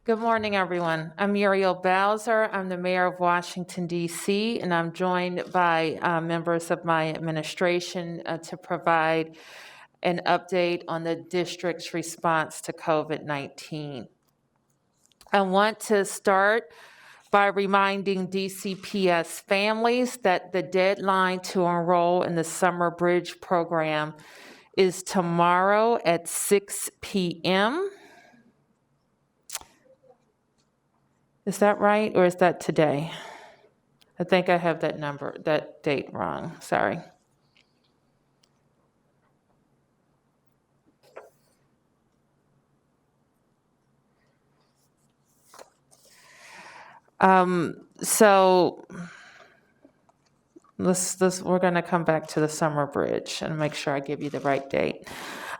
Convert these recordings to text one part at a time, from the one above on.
Good morning, everyone. I'm Muriel Bowser. I'm the mayor of Washington, D.C., and I'm joined by members of my administration to provide an update on the district's response to COVID-19. I want to start by reminding DCPS families that the deadline to enroll in the Summer Bridge program is tomorrow at 6 p.m. Is that right, or is that today? I think I have that date wrong, sorry. So we're gonna come back to the Summer Bridge and make sure I give you the right date.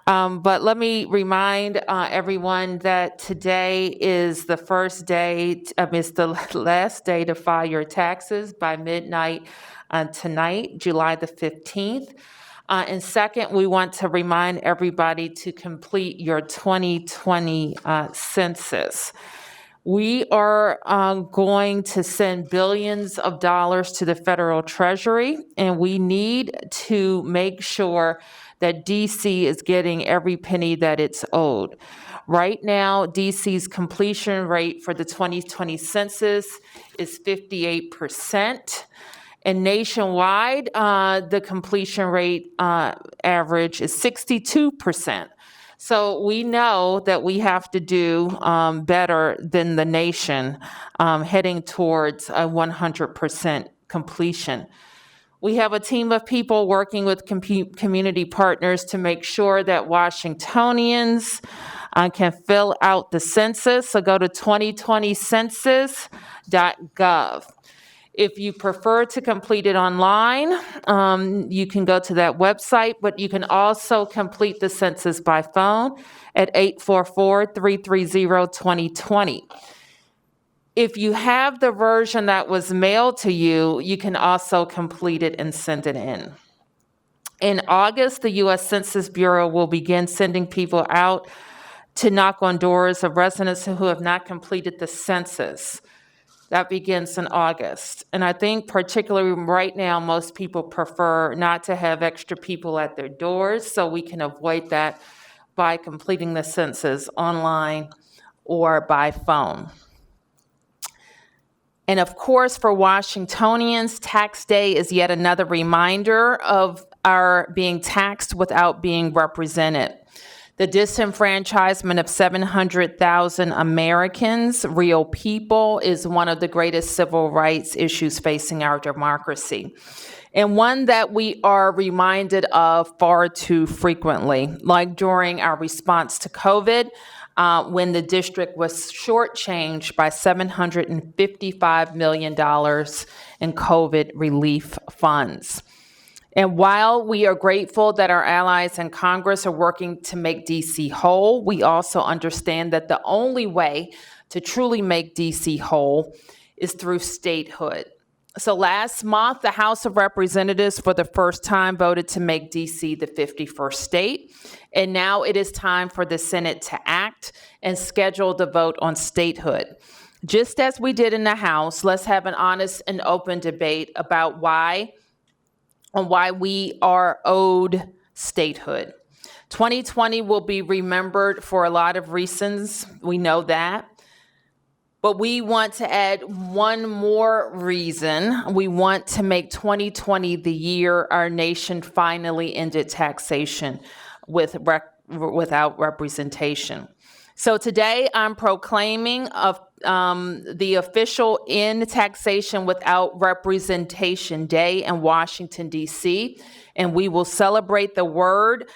But let me remind everyone that today is the first day, it's the last day to file your taxes by midnight tonight, July the 15th. And second, we want to remind everybody to complete your 2020 census. We are going to send billions of dollars to the federal treasury, and we need to make sure that DC is getting every penny that it's owed. Right now, DC's completion rate for the 2020 census is 58%. And nationwide, the completion rate average is 62%. So we know that we have to do better than the nation heading towards a 100% completion. We have a team of people working with community partners to make sure that Washingtonians can fill out the census. So go to 2020census.gov. If you prefer to complete it online, you can go to that website, but you can also complete the census by phone at 844-330-2020. If you have the version that was mailed to you, you can also complete it and send it in. In August, the U.S. Census Bureau will begin sending people out to knock on doors of residents who have not completed the census. That begins in August. And I think particularly right now, most people prefer not to have extra people at their doors, so we can avoid that by completing the census online or by phone. And of course, for Washingtonians, Tax Day is yet another reminder of our being taxed without being represented. The disenfranchisement of 700,000 Americans, real people, is one of the greatest civil rights issues facing our democracy, and one that we are reminded of far too frequently, like during our response to COVID, when the district was shortchanged by $755 million in COVID relief funds. And while we are grateful that our allies in Congress are working to make DC whole, we also understand that the only way to truly make DC whole is through statehood. So last month, the House of Representatives for the first time voted to make DC the 51st state. And now it is time for the Senate to act and schedule the vote on statehood. Just as we did in the House, let's have an honest and open debate about why we are owed statehood. 2020 will be remembered for a lot of reasons. We know that. But we want to add one more reason. We want to make 2020 the year our nation finally ended taxation without representation. So today I'm proclaiming the official End Taxation Without Representation Day in Washington, D.C., and we will celebrate the word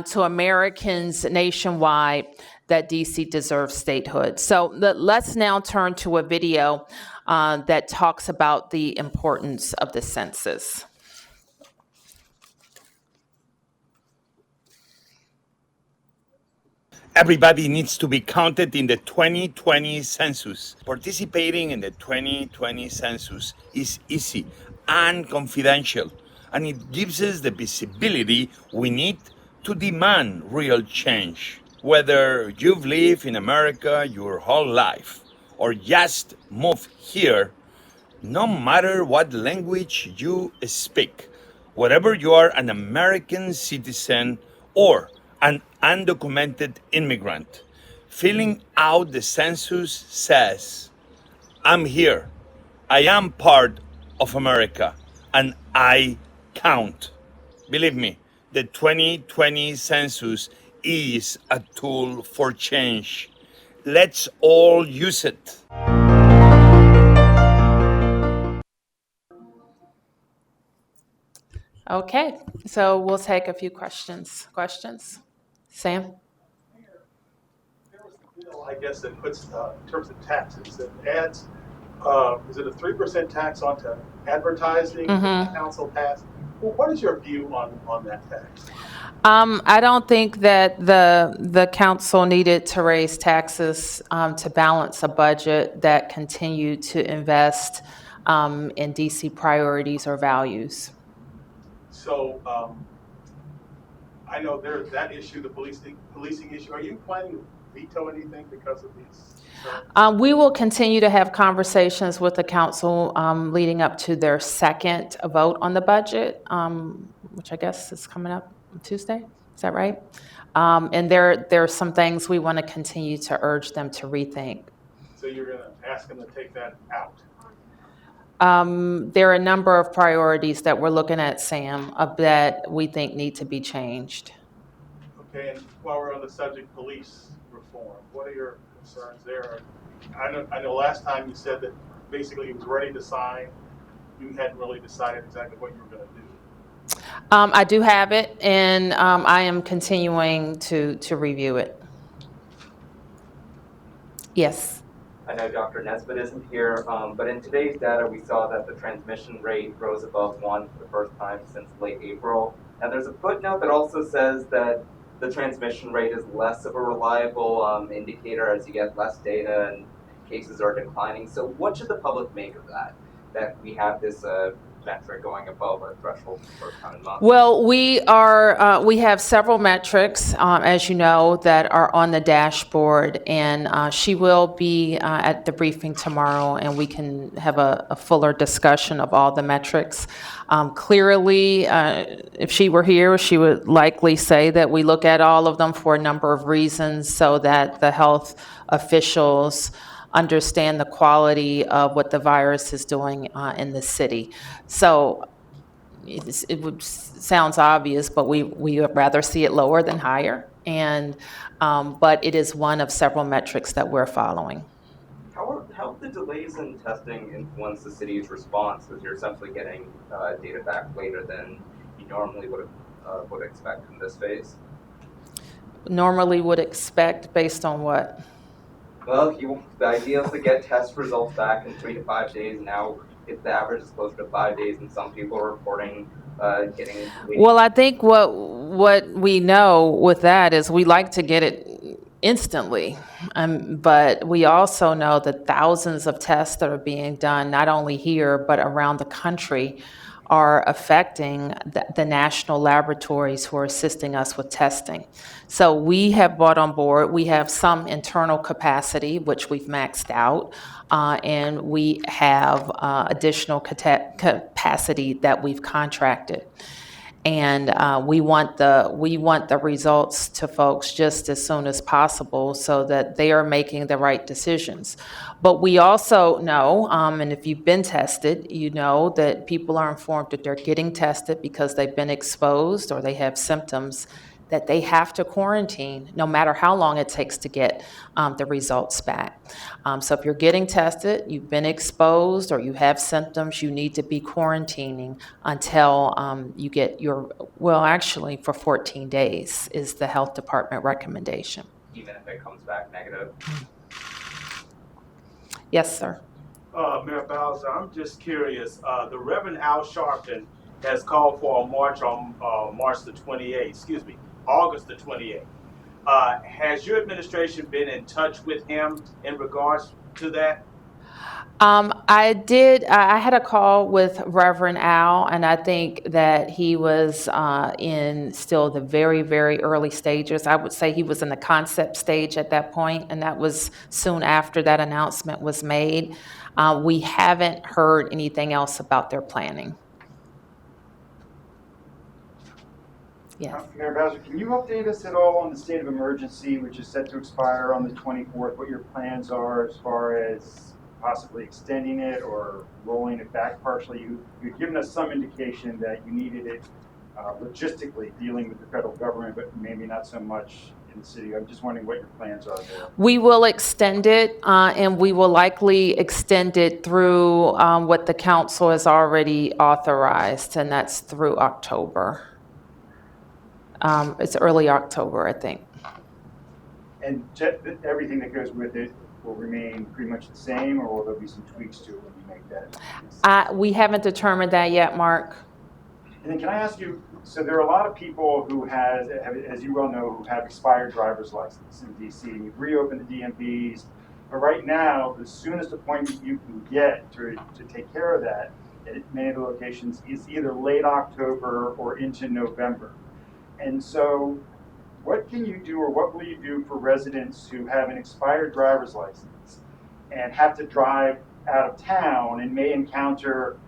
to Americans nationwide that D.C. deserves statehood. So let's now turn to a video that talks about the importance of the census. Everybody needs to be counted in the 2020 census. Participating in the 2020 census is easy and confidential, and it gives us the visibility we need to demand real change. Whether you've lived in America your whole life or just moved here, no matter what language you speak, whether you are an American citizen or an undocumented immigrant, filling out the census says, I'm here. I am part of America and I count. Believe me, the 2020 census is a tool for change. Let's all use it. Okay, so we'll take a few questions. Questions? Sam? There was a bill, I guess, that puts, in terms of taxes, that adds, is it a 3% tax onto advertising that the council passed? Well, what is your view on that tax? I don't think that the council needed to raise taxes to balance a budget that continued to invest in DC priorities or values. So, I know there's that issue, the policing issue. Are you planning to veto anything because of these? We will continue to have conversations with the council leading up to their second vote on the budget, which I guess is coming up on Tuesday. Is that right? And there are some things we want to continue to urge them to rethink. So you're going to ask them to take that out? There are a number of priorities that we're looking at, Sam, that we think need to be changed. Okay, and while we're on the subject, police reform, what are your concerns there? I know last time you said that basically he was ready to sign. You hadn't really decided exactly what you were going to do. I do have it, and I am continuing to review it. Yes. I know Dr. Nesbitt isn't here, but in today's data, we saw that the transmission rate rose above 1 for the first time since late April. And there's a footnote that also says that the transmission rate is less of a reliable indicator as you get less data and cases are declining. So what should the public make of that we have this metric going above a threshold for common month? Well, we have several metrics, as you know, that are on the dashboard, and she will be at the briefing tomorrow, and we can have a fuller discussion of all the metrics. Clearly, if she were here, she would likely say that we look at all of them for a number of reasons so that the health officials understand the quality of what the virus is doing in the city. So sounds obvious, but we would rather see it lower than higher. And but it is one of several metrics that we're following. How have the delays in testing influenced the city's response, as you're essentially getting data back later than you normally would expect in this phase? Normally would expect based on what? Well, the idea is to get test results back in 3 to 5 days. Now, if the average is closer to 5 days, and some people are reporting getting. Well, I think what we know with that is we like to get it instantly, but we also know that thousands of tests that are being done, not only here but around the country, are affecting the national laboratories who are assisting us with testing. So we have brought on board, we have some internal capacity, which we've maxed out, and we have additional capacity that we've contracted. And we want the results to folks just as soon as possible so that they are making the right decisions. But we also know, and if you've been tested, you know that people are informed that they're getting tested because they've been exposed or they have symptoms, that they have to quarantine no matter how long it takes to get the results back. So if you're getting tested, you've been exposed, or you have symptoms, you need to be quarantining until you get actually for 14 days is the health department recommendation. Even if it comes back negative? Yes, sir. Mayor Bowser, I'm just curious. The Reverend Al Sharpton has called for a march on August the 28th. Has your administration been in touch with him in regards to that? I had a call with Reverend Al, and I think that he was in still the very, very early stages. I would say he was in the concept stage at that point, and that was soon after that announcement was made. We haven't heard anything else about their planning. Yes. Mayor Bowser, can you update us at all on the state of emergency, which is set to expire on the 24th, what your plans are as far as possibly extending it or rolling it back partially? You've given us some indication that you needed it logistically dealing with the federal government, but maybe not so much in the city. I'm just wondering what your plans are there. We will extend it, and we will likely extend it through what the council has already authorized, and that's through October. It's early October, I think. And everything that goes with it will remain pretty much the same, or will there be some tweaks to it when you make that? We haven't determined that yet, Mark. And then can I ask you, so there are a lot of people who have, as you well know, who have expired driver's license in DC, and you've reopened the DMVs, but right now, the soonest appointment you can get to take care of that at many of the locations is either late October or into November. And so what can you do, or what will you do for residents who have an expired driver's license and have to drive out of town and may encounter,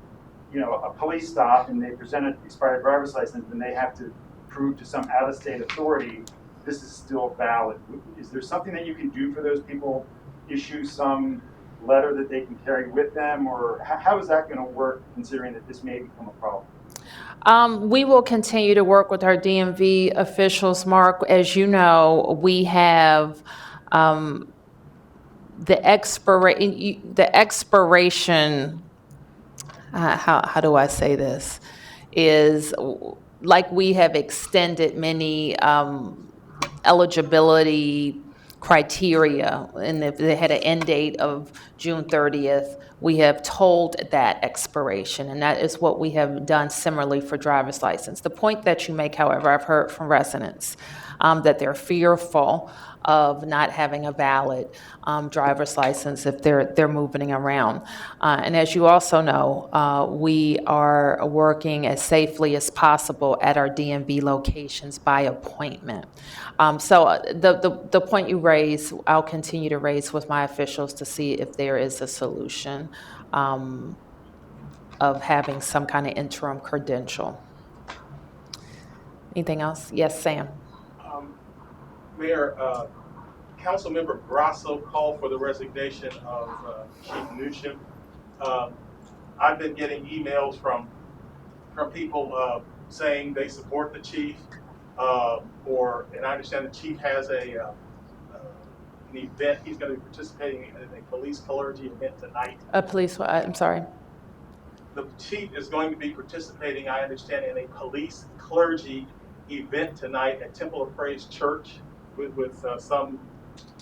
a police stop, and they present an expired driver's license, and they have to prove to some out-of-state authority this is still valid? Is there something that you can do for those people? Issue some letter that they can carry with them, or how is that going to work, considering that this may become a problem? We will continue to work with our DMV officials, Mark. As you know, we have the expiration, how do I say this, is like we have extended many eligibility criteria, and if they had an end date of June 30th, we have told that expiration, and that is what we have done similarly for driver's license. The point that you make, however, I've heard from residents that they're fearful of not having a valid driver's license if they're moving around. And as you also know, we are working as safely as possible at our DMV locations by appointment. So the point you raise, I'll continue to raise with my officials to see if there is a solution of having some kind of interim credential. Anything else? Yes, Sam. Mayor, Councilmember Grasso called for the resignation of Chief Newsham. I've been getting emails from people saying they support the chief, and I understand the chief has an event. He's going to be participating in a police clergy event tonight. I'm sorry. The chief is going to be participating, I understand, in a police clergy event tonight at Temple of Praise Church with some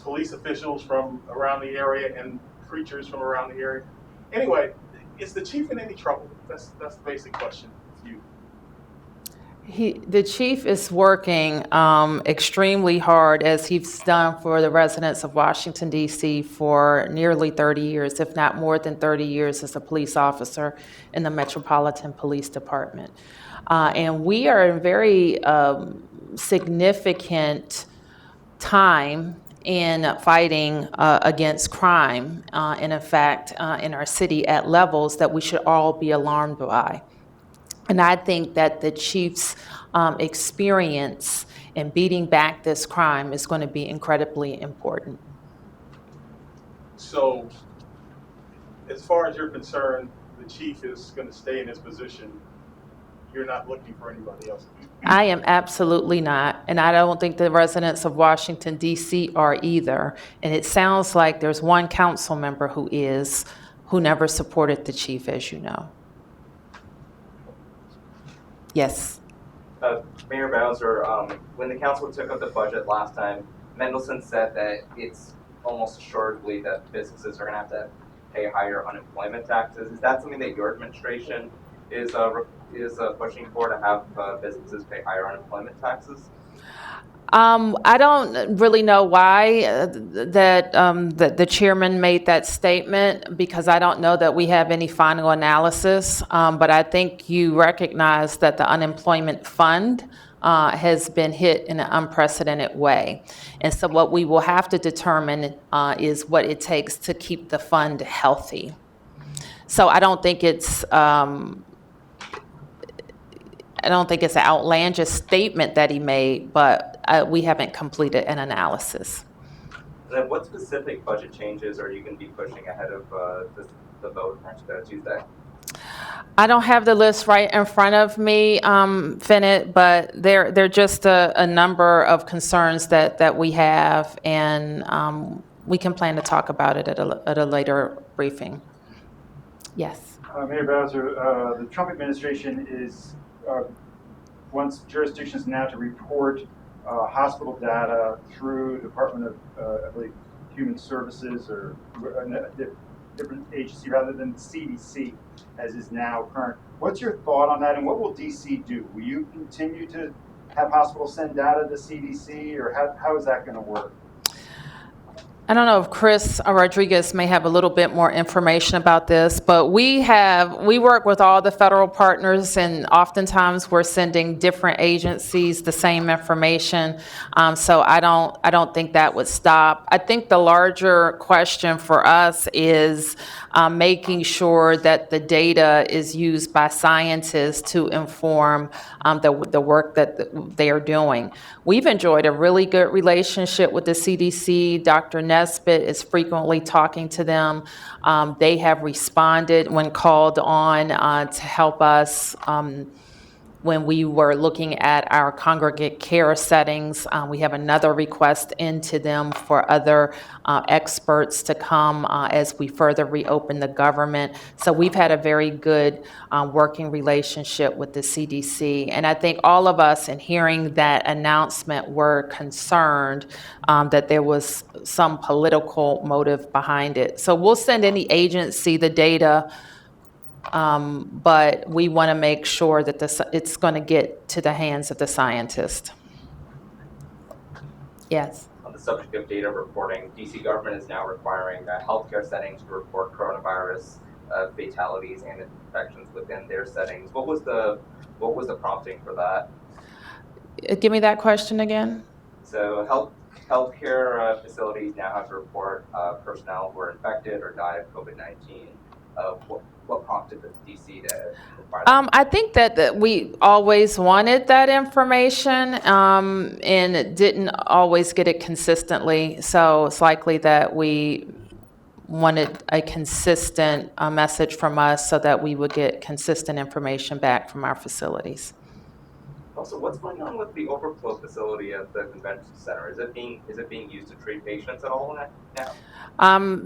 police officials from around the area and preachers from around the area. Anyway, is the chief in any trouble? That's the basic question to you. The chief is working extremely hard, as he's done for the residents of Washington, D.C. for nearly 30 years, if not more than 30 years, as a police officer in the Metropolitan Police Department. And we are in very significant time in fighting against crime, and in fact, in our city at levels that we should all be alarmed by. And I think that the chief's experience in beating back this crime is going to be incredibly important. So, as far as you're concerned, the chief is going to stay in his position. You're not looking for anybody else. I am absolutely not, and I don't think the residents of Washington, D.C. are either. And it sounds like there's one council member who never supported the chief, as you know. Yes. Mayor Bowser, when the council took up the budget last time, Mendelson said that it's almost assuredly that businesses are going to have to pay higher unemployment taxes. Is that something that your administration is pushing for, to have businesses pay higher unemployment taxes? I don't really know why that the chairman made that statement, because I don't know that we have any final analysis. But I think you recognize that the unemployment fund has been hit in an unprecedented way. And so what we will have to determine is what it takes to keep the fund healthy. So I don't think it's an outlandish statement that he made, but we haven't completed an analysis. Then what specific budget changes are you going to be pushing ahead of the vote next Tuesday? I don't have the list right in front of me, Finnet, but they're just a number of concerns that we have, and we can plan to talk about it at a later briefing. Yes. Mayor Bowser, the Trump administration wants jurisdictions now to report hospital data through Department of, I believe, Human Services or a different agency rather than the CDC, as is now current. What's your thought on that, and what will DC do? Will you continue to have hospitals send data to CDC, or how is that going to work? I don't know if Chris Rodriguez may have a little bit more information about this, but we work with all the federal partners, and oftentimes we're sending different agencies the same information. So I don't think that would stop. I think the larger question for us is making sure that the data is used by scientists to inform the work that they are doing. We've enjoyed a really good relationship with the CDC. Dr. Nesbitt is frequently talking to them. They have responded when called on to help us when we were looking at our congregate care settings. We have another request into them for other experts to come as we further reopen the government. So we've had a very good working relationship with the CDC. And I think all of us, in hearing that announcement, were concerned that there was some political motive behind it. So we'll send any agency the data, but we want to make sure that it's going to get to the hands of the scientist. Yes. On the subject of data reporting, DC government is now requiring healthcare settings to report coronavirus fatalities and infections within their settings. What was the prompting for that? Give me that question again. So healthcare facilities now have to report personnel who are infected or died of COVID-19. What prompted the DC to require that? I think that we always wanted that information and didn't always get it consistently. So it's likely that we wanted a consistent message from us so that we would get consistent information back from our facilities. Also, what's going on with the overflow facility at the convention center? Is it being used to treat patients at all now?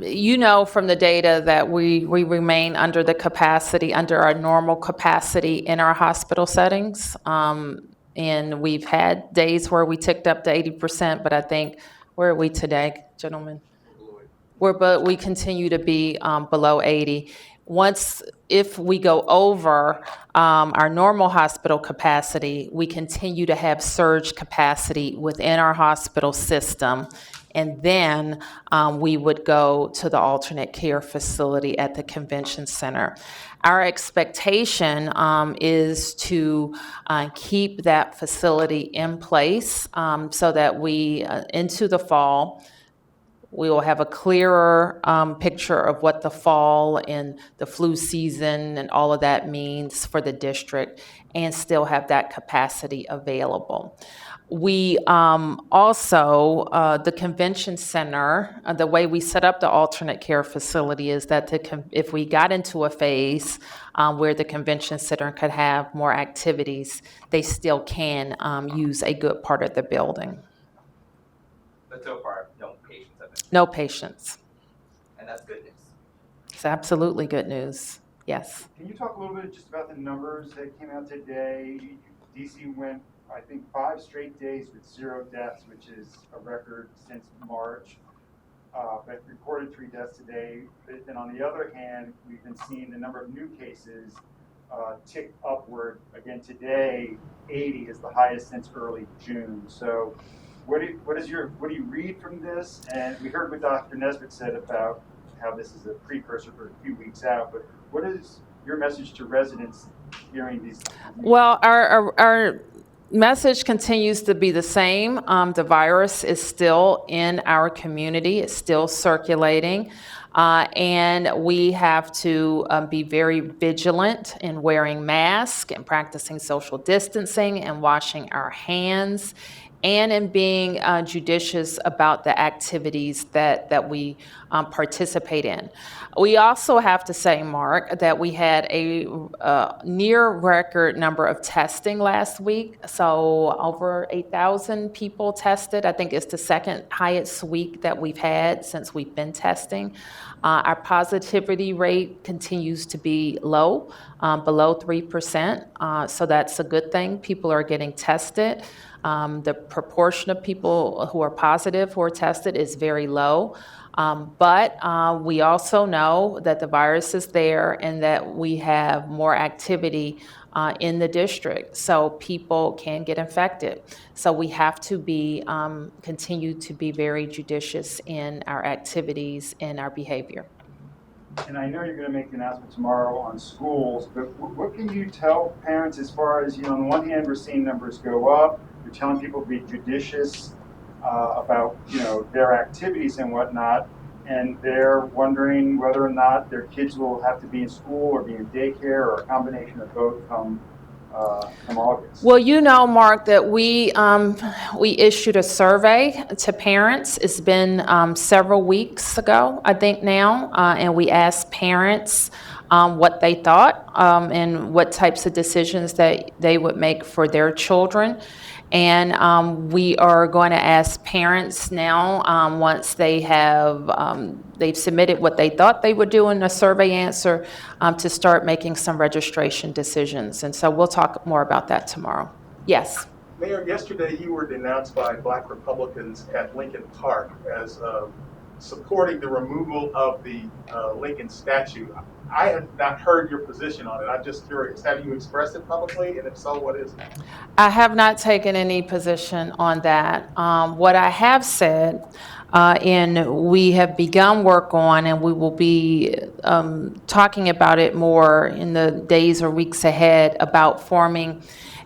You know from the data that we remain under our normal capacity in our hospital settings. And we've had days where we ticked up to 80%, but I think, where are we today, gentlemen? But we continue to be below 80. If we go over our normal hospital capacity, we continue to have surge capacity within our hospital system. And then we would go to the alternate care facility at the convention center. Our expectation is to keep that facility in place so that we, into the fall, we will have a clearer picture of what the fall and the flu season and all of that means for the district, and still have that capacity available. We also, the convention center, the way we set up the alternate care facility is that if we got into a phase where the convention center could have more activities, they still can use a good part of the building. But so far, no patients have been. No patients. And that's good news. It's absolutely good news. Yes. Can you talk a little bit just about the numbers that came out today? DC went, I think, 5 straight days with 0 deaths, which is a record since March. But reported 3 deaths today. But then on the other hand, we've been seeing the number of new cases tick upward. Again, today, 80 is the highest since early June. So what do you read from this? And we heard what Dr. Nesbitt said about how this is a precursor for a few weeks out, but what is your message to residents hearing these? Well, our message continues to be the same. The virus is still in our community. It's still circulating. And we have to be very vigilant in wearing masks and practicing social distancing and washing our hands, and in being judicious about the activities that we participate in. We also have to say, Mark, that we had a near record number of testing last week. So over 8,000 people tested. I think it's the second highest week that we've had since we've been testing. Our positivity rate continues to be low, below 3%. So that's a good thing. People are getting tested. The proportion of people who are positive who are tested is very low. But we also know that the virus is there and that we have more activity in the district, so people can get infected. So we have to be continue to be very judicious in our activities and our behavior. And I know you're going to make the announcement tomorrow on schools, but what can you tell parents as far as, on the one hand, we're seeing numbers go up, you're telling people to be judicious about, their activities and whatnot, and they're wondering whether or not their kids will have to be in school or be in daycare or a combination of both come August. Well, Mark, that we issued a survey to parents. It's been several weeks ago, I think now, and we asked parents what they thought and what types of decisions that they would make for their children. And we are going to ask parents now, once they have they've submitted what they thought they would do in a survey answer, to start making some registration decisions. And so we'll talk more about that tomorrow. Yes. Mayor, yesterday you were denounced by Black Republicans at Lincoln Park as supporting the removal of the Lincoln statue. I have not heard your position on it. I'm just curious. Have you expressed it publicly? And if so, what is it? I have not taken any position on that. What I have said, and we have begun work on, and we will be talking about it more in the days or weeks ahead, about forming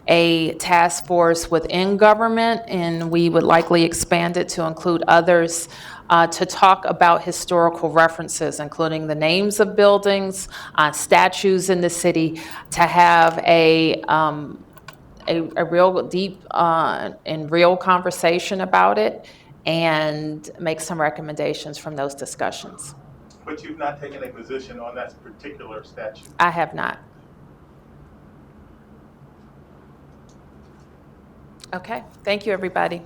a task force within government, and we would likely expand it to include others, to talk about historical references, including the names of buildings, statues in the city, to have a real deep and real conversation about it, and make some recommendations from those discussions. But you've not taken a position on that particular statue? I have not. Okay, thank you, everybody.